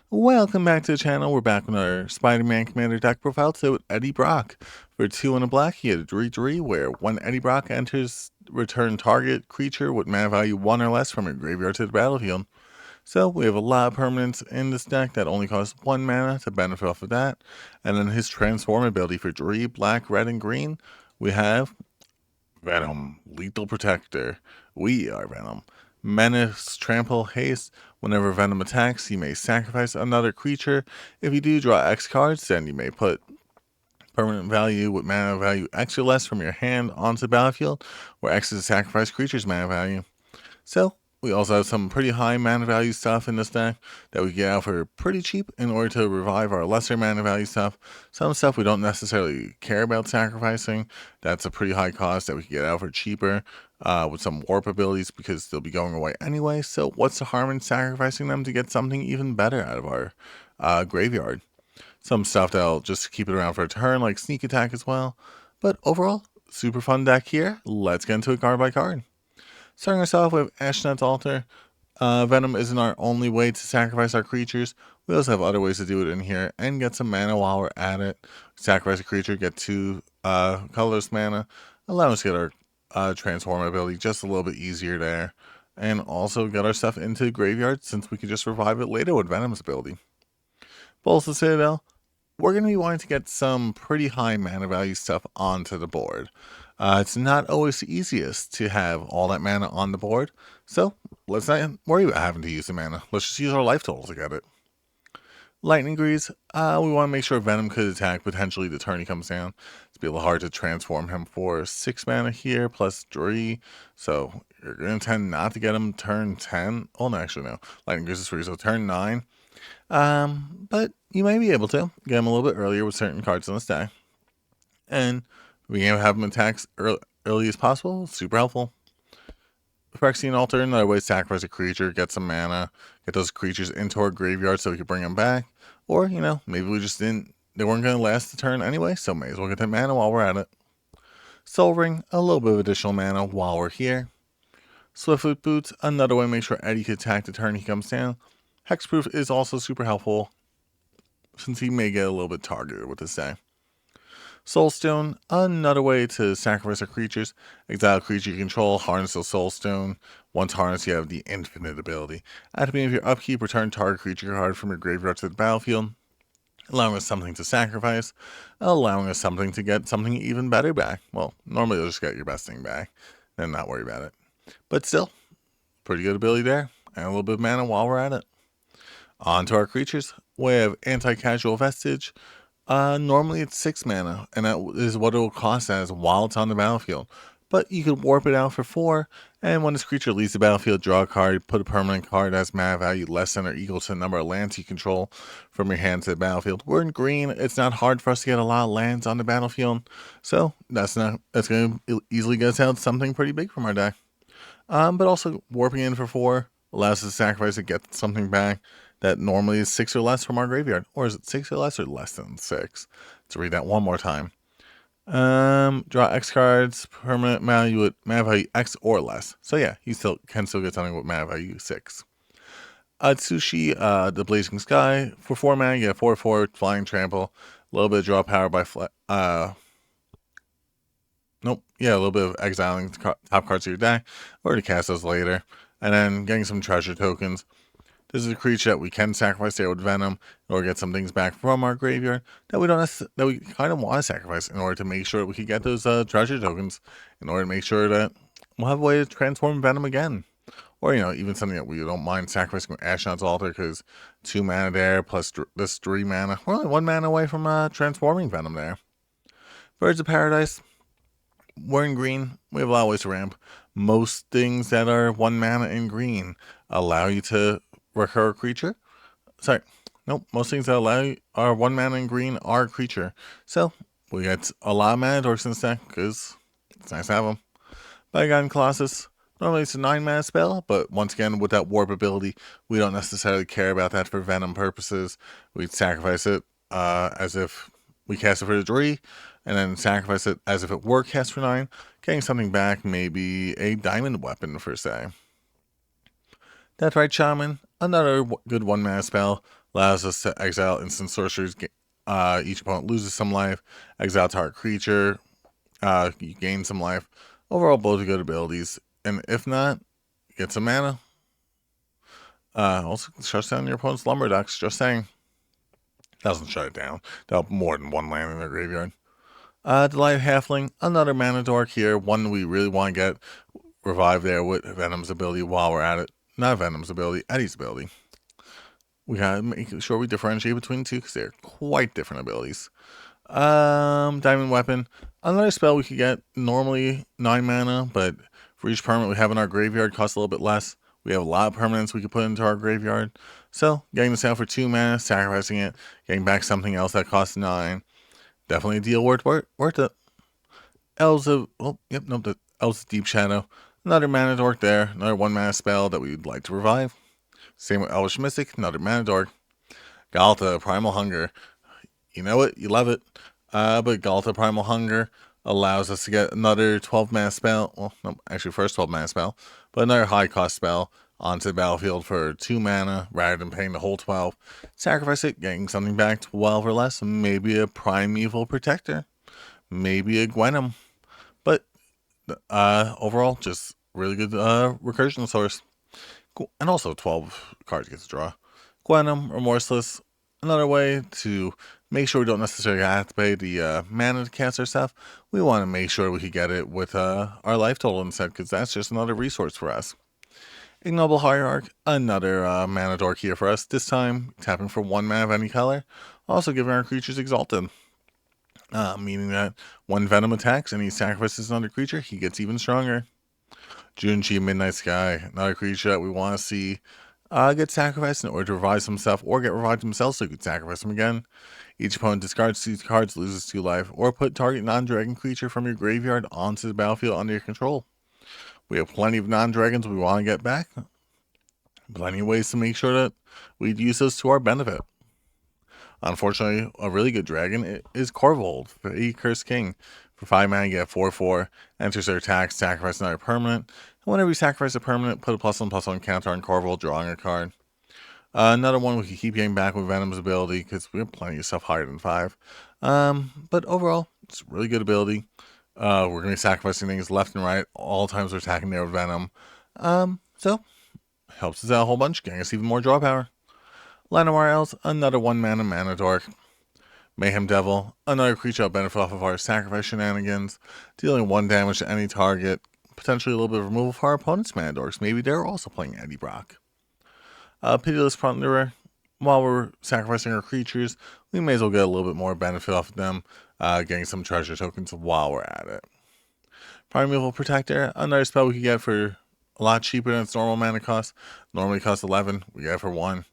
Welcome back to the channel. We're back with our Spider-Man Commander deck profile today with Eddie Brock. For 2 and a black, he had a 3/3 where when Eddie Brock enters, return target creature with mana value 1 or less from your graveyard to the battlefield. So we have a lot of permanents in this deck that only cost 1 mana to benefit off of that. And then his transform ability for 3 black, red, and green, we have Venom, Lethal Protector. We are Venom. Menace, Trample, Haste. Whenever Venom attacks, you may sacrifice another creature. If you do draw X cards, then you may put permanent value with mana value X or less from your hand onto the battlefield, where X is a sacrifice creature's mana value. So, we also have some pretty high mana value stuff in this deck that we get out for pretty cheap in order to revive our lesser mana value stuff. Some stuff we don't necessarily care about sacrificing. That's a pretty high cost that we can get out for cheaper with some warp abilities because they'll be going away anyway. So what's the harm in sacrificing them to get something even better out of our graveyard? Some stuff that'll just keep it around for a turn, like sneak attack as well. But overall, super fun deck here. Let's get into it card by card. Starting us off with Ashnod's Altar. Venom isn't our only way to sacrifice our creatures. We also have other ways to do it in here and get some mana while we're at it. Sacrifice a creature, get 2 colorless mana. Allow us to get our transform ability just a little bit easier there. And also get our stuff into the graveyard since we can just revive it later with Venom's ability. Bolts the Citadel. We're going to be wanting to get some pretty high mana value stuff onto the board. It's not always the easiest to have all that mana on the board, so let's not worry about having to use the mana. Let's just use our life total to get it. Lightning Grease, we want to make sure Venom could attack potentially the turn he comes down. It's be a little hard to transform him for 6 mana here, plus 3, so you're going to tend not to get him turn 10. Oh, no, actually, no. Lightning Grease is free, so turn 9. But you may be able to get him a little bit earlier with certain cards in this deck. And being able to have him attack early as possible, super helpful. Phyrexian Altar, another way to sacrifice a creature, get some mana, get those creatures into our graveyard so we can bring them back. Or, maybe we just they weren't going to last the turn anyway, so may as well get that mana while we're at it. Soul Ring, a little bit of additional mana while we're here. Swiftfoot Boots, another way to make sure Eddie can attack the turn he comes down. Hexproof is also super helpful since he may get a little bit targeted with this deck. Soulstone, another way to sacrifice our creatures. Exile a creature you control, harness a Soulstone. Once harnessed, you have the infinite ability. At the beginning of your upkeep, return target creature card from your graveyard to the battlefield, allowing us something to sacrifice, allowing us something to get something even better back. Well, normally you'll just get your best thing back, and not worry about it. But still, pretty good ability there, and a little bit of mana while we're at it. On to our creatures. We have Anti-Casual Vestige. Normally it's 6 mana, and that is what it will cost as while it's on the battlefield. But you could warp it out for 4, and when this creature leaves the battlefield, draw a card, put a permanent card that has mana value less than or equal to the number of lands you control from your hand to the battlefield. We're in green, it's not hard for us to get a lot of lands on the battlefield, so that's going to easily get us out something pretty big from our deck. But also warping in for 4 allows us to sacrifice and get something back that normally is 6 or less from our graveyard. Or is it 6 or less than 6? Let's read that one more time. Draw X cards, permanent value with mana value X or less. So yeah, you can still get something with mana value 6. Atsushi, the Blazing Sky. For 4 mana, you get 4/4 Flying Trample. A little bit of draw power by a little bit of exiling top cards of your deck, or to cast those later. And then getting some treasure tokens. This is a creature that we can sacrifice there with Venom in order to get some things back from our graveyard that we kind of want to sacrifice in order to make sure that we can get those treasure tokens in order to make sure that we'll have a way to transform Venom again. Or, even something that we don't mind sacrificing with Ashnod's Altar because 2 mana there plus this 3 mana. We're only 1 mana away from transforming Venom there. Birds of Paradise. We're in green. We have a lot of ways to ramp. Most things that are 1 mana in green allow you to recur a creature. Most things that allow you are 1 mana in green are a creature. So we get a lot of mana dorks in this deck because it's nice to have them. Bygone Colossus. Normally it's a 9 mana spell, but once again with that warp ability, we don't necessarily care about that for Venom purposes. We'd sacrifice it as if we cast it for the 3, and then sacrifice it as if it were cast for 9, getting something back, maybe a diamond weapon, per se. Deathrite Shaman, another good 1 mana spell. Allows us to exile instant sorceries. Each opponent loses some life. Exile target creature. You gain some life. Overall, both good abilities. And if not, get some mana. Also, shuts down your opponent's lumber decks. Just saying. Doesn't shut it down. They'll have more than one land in their graveyard. Delight Halfling, another mana dork here. One we really want to get revived there with Venom's ability while we're at it. Not Venom's ability, Eddie's ability. We gotta make sure we differentiate between the two because they're quite different abilities. Diamond Weapon, another spell we could get, normally 9 mana, but for each permanent we have in our graveyard costs a little bit less. We have a lot of permanents we could put into our graveyard. So, getting this out for 2 mana, sacrificing it, getting back something else that costs 9. Definitely a deal worth it. Elves of, the Elves of Deep Shadow. Another mana dork there, another 1 mana spell that we'd like to revive. Same with Elvish Mystic, another mana dork. Galta, Primal Hunger. You know it, you love it. But Galta Primal Hunger allows us to get another 12 mana spell. Well, no, actually, first 12 mana spell, but another high cost spell onto the battlefield for 2 mana rather than paying the whole 12. Sacrifice it, getting something back, 12 or less. Maybe a Primeval Protector, maybe a Venom. But overall, just really good recursion source. And also 12 cards get to draw. Venom, Remorseless, another way to make sure we don't necessarily have to pay the mana to cast our stuff. We want to make sure we could get it with our life total instead, because that's just another resource for us. Ignoble Hierarch, another mana dork here for us. This time, tapping for 1 mana of any color. Also giving our creatures Exalted. Meaning that when Venom attacks and he sacrifices another creature, he gets even stronger. Junji, Midnight Sky, another creature that we want to see get sacrificed in order to revive himself or get revived himself so we can sacrifice him again. Each opponent discards 2 cards, loses 2 life, or put target non-dragon creature from your graveyard onto the battlefield under your control. We have plenty of non-dragons we want to get back. Plenty of ways to make sure that we'd use those to our benefit. Unfortunately, a really good dragon is Corvold, the Cursed King. For 5 mana, you get 4/4, enters their attack, sacrifice another permanent. And whenever you sacrifice a permanent, put a +1/+1 counter on Corvold, drawing a card. Another one we can keep getting back with Venom's ability, because we have plenty of stuff higher than 5. But overall, it's a really good ability. We're going to be sacrificing things left and right, all times we're attacking there with Venom. So, helps us out a whole bunch, getting us even more draw power. Llanowar Elves, another 1 mana dork. Mayhem Devil, another creature that'll benefit off of our sacrifice shenanigans, dealing 1 damage to any target, potentially a little bit of removal for our opponent's mana dorks. Maybe they're also playing Eddie Brock. Pitiless Plunderer, while we're sacrificing our creatures, we may as well get a little bit more benefit off of them, getting some treasure tokens while we're at it. Primeval Protector, another spell we could get for a lot cheaper than its normal mana cost. Normally costs 11, we get it for 1.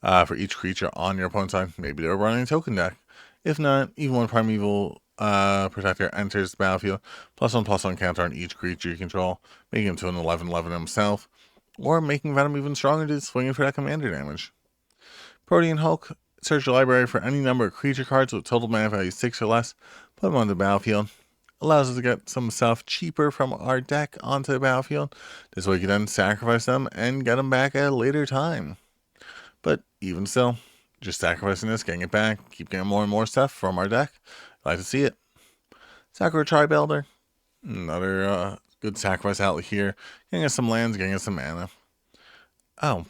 For each creature on your opponent's side. Maybe they're running a token deck. If not, even when Primeval Protector enters the battlefield, +1/+1 counter on each creature you control, making him to an 11/11 himself, or making Venom even stronger to swinging for that commander damage. Protean Hulk, search your library for any number of creature cards with total mana value 6 or less, put them on the battlefield. Allows us to get some stuff cheaper from our deck onto the battlefield. This way you can then sacrifice them and get them back at a later time. But even still, just sacrificing this, getting it back, keep getting more and more stuff from our deck. I like to see it. Sakura Tribe Elder, another good sacrifice outlet here. Getting us some lands, getting us some mana. Oh,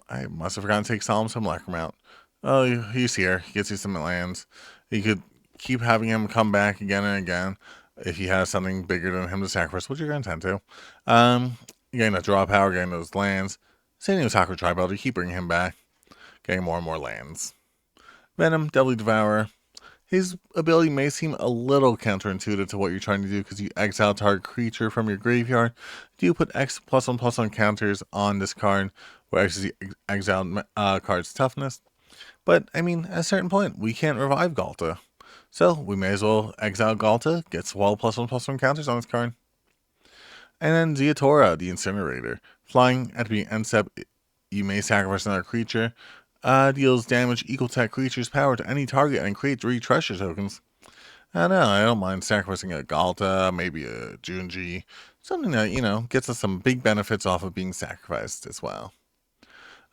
I must have forgotten to take Solemn Simulacrum out. Oh, he's here. He gets you some lands. You could keep having him come back again and again if he has something bigger than him to sacrifice, which you're going to tend to. Getting that draw power, getting those lands. Same thing with Sakura Tribe Elder. Keep bringing him back. Getting more and more lands. Venom, Deadly Devourer. His ability may seem a little counterintuitive to what you're trying to do because you exile target creature from your graveyard. Do you put X +1/+1 counters on this card, where X is the exiled card's toughness? But, I mean, at a certain point, we can't revive Galta. So, we may as well exile Galta, get swell +1/+1 counters on this card. And then Zeatora, the Incinerator. Flying at the end step, you may sacrifice another creature. Deals damage equal to that creature's power to any target and create 3 treasure tokens. I don't mind sacrificing a Galta, maybe a Junji, something that, gets us some big benefits off of being sacrificed as well.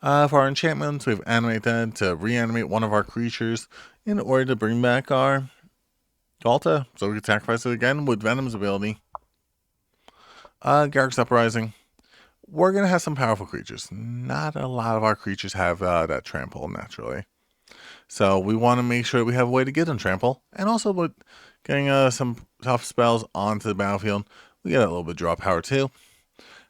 For our enchantments, we have Animate Dead to reanimate one of our creatures in order to bring back our Galta, so we can sacrifice it again with Venom's ability. Garrick's Uprising. We're going to have some powerful creatures. Not a lot of our creatures have that trample naturally. So we want to make sure we have a way to get them trample. And also with getting some tough spells onto the battlefield, we get a little bit of draw power too.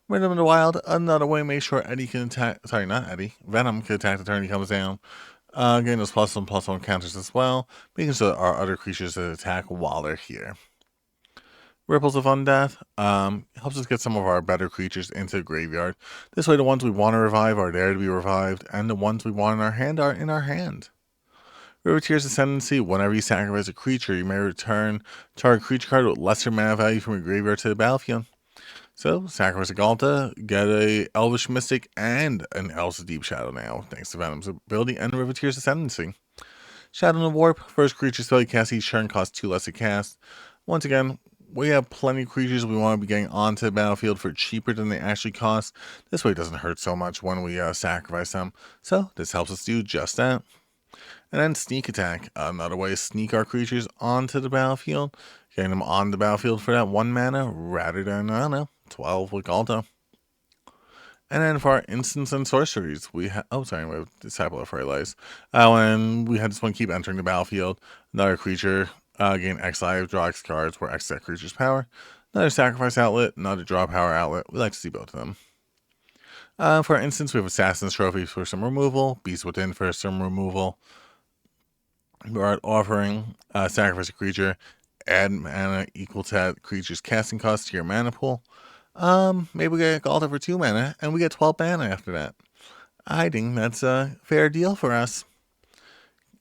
Rhythm in the Wild, another way to make sure Eddie can attack, sorry, not Eddie, Venom can attack the turn he comes down. Getting those +1/+1 counters as well, making sure that our other creatures attack while they're here. Ripples of Undeath helps us get some of our better creatures into the graveyard. This way the ones we want to revive are there to be revived, and the ones we want in our hand are in our hand. Riveteer's Ascendancy, whenever you sacrifice a creature, you may return target creature card with lesser mana value from your graveyard to the battlefield. So, sacrifice a Galta, get a Elvish Mystic, and an Elves of Deep Shadow now, thanks to Venom's ability and Riveteer's Ascendancy. Shadow in the Warp, first creature spell you cast each turn costs 2 less to cast. Once again, we have plenty of creatures we want to be getting onto the battlefield for cheaper than they actually cost. This way it doesn't hurt so much when we sacrifice them, so this helps us do just that. And then Sneak Attack, another way to sneak our creatures onto the battlefield, getting them on the battlefield for that 1 mana rather than, 12 with Galta. And then for our instants and sorceries, we have, we have Disciple of Freylice. When we had this one keep entering the battlefield, another creature gain X life, draw X cards, where X that creature's power. Another sacrifice outlet, another draw power outlet. We like to see both of them. For our instance, we have Assassin's Trophy for some removal, Beast Within for some removal. Our offering, sacrifice a creature, add mana equal to that creature's casting cost to your mana pool. Maybe we get Galta for 2 mana, and we get 12 mana after that. I think that's a fair deal for us.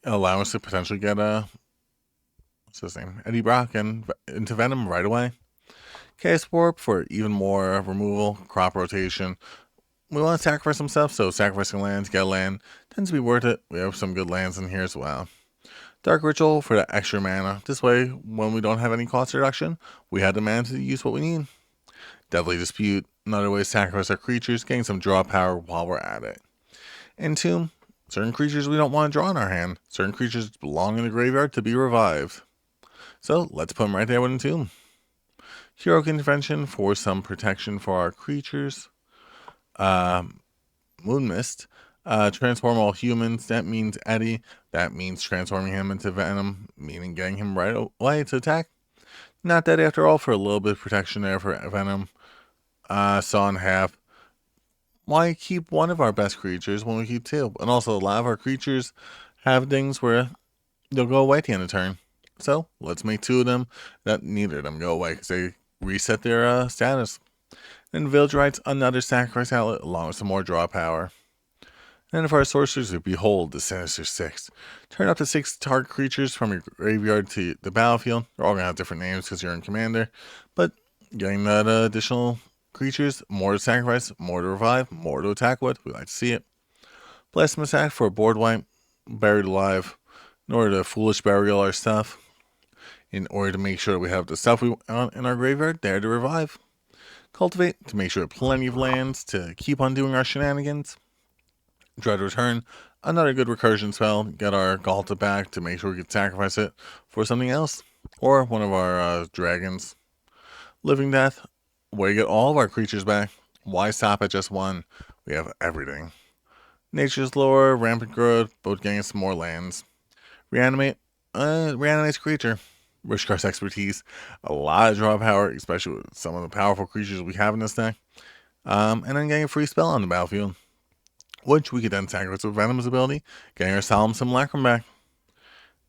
Allow us to potentially get what's his name? Eddie Brock and into Venom right away. Chaos Warp for even more removal, crop rotation. We want to sacrifice some stuff, so sacrificing lands, get a land, tends to be worth it. We have some good lands in here as well. Dark Ritual for the extra mana. This way, when we don't have any cost reduction, we have the mana to use what we need. Deadly Dispute, another way to sacrifice our creatures, getting some draw power while we're at it. Entomb, certain creatures we don't want to draw in our hand. Certain creatures belong in the graveyard to be revived. So let's put them right there with Entomb. Heroic Intervention for some protection for our creatures. Moon Mist, transform all humans. That means Eddie. That means transforming him into Venom, meaning getting him right away to attack. Not dead after all, for a little bit of protection there for Venom. Saw in half. Why keep one of our best creatures when we keep 2? And also, a lot of our creatures have things where they'll go away at the end of the turn. So, let's make 2 of them that neither of them go away because they reset their status. And Village Rites, another sacrifice outlet along with some more draw power. And for our sorcerers, we behold the Sinister Six. Turn up to 6 target creatures from your graveyard to the battlefield. They're all going to have different names because you're in commander. But getting that additional creatures, more to sacrifice, more to revive, more to attack with. We like to see it. Blasphemous Act for a board wipe. Buried Alive. In order to foolish burial our stuff. In order to make sure we have the stuff we want in our graveyard there to revive. Cultivate to make sure plenty of lands to keep on doing our shenanigans. Dread Return, another good recursion spell. Get our Galta back to make sure we can sacrifice it for something else. Or one of our dragons. Living Death, way to get all of our creatures back. Why stop at just 1? We have everything. Nature's Lore, Rampant Growth, both getting us some more lands. Reanimate, reanimates creature. Rishkar's Expertise, a lot of draw power, especially with some of the powerful creatures we have in this deck. And then getting a free spell on the battlefield, which we could then sacrifice with Venom's ability, getting our Solemn Simulacrum back.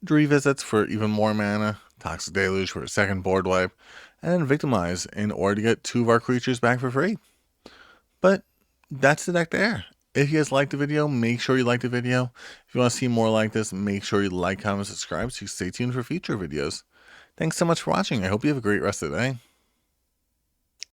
Revisits for even more mana, Toxic Deluge for a second board wipe, and then Victimize in order to get 2 of our creatures back for free. But that's the deck there. If you guys liked the video, make sure you like the video. If you want to see more like this, make sure you like, comment, subscribe so you stay tuned for future videos. Thanks so much for watching. I hope you have a great rest of the day.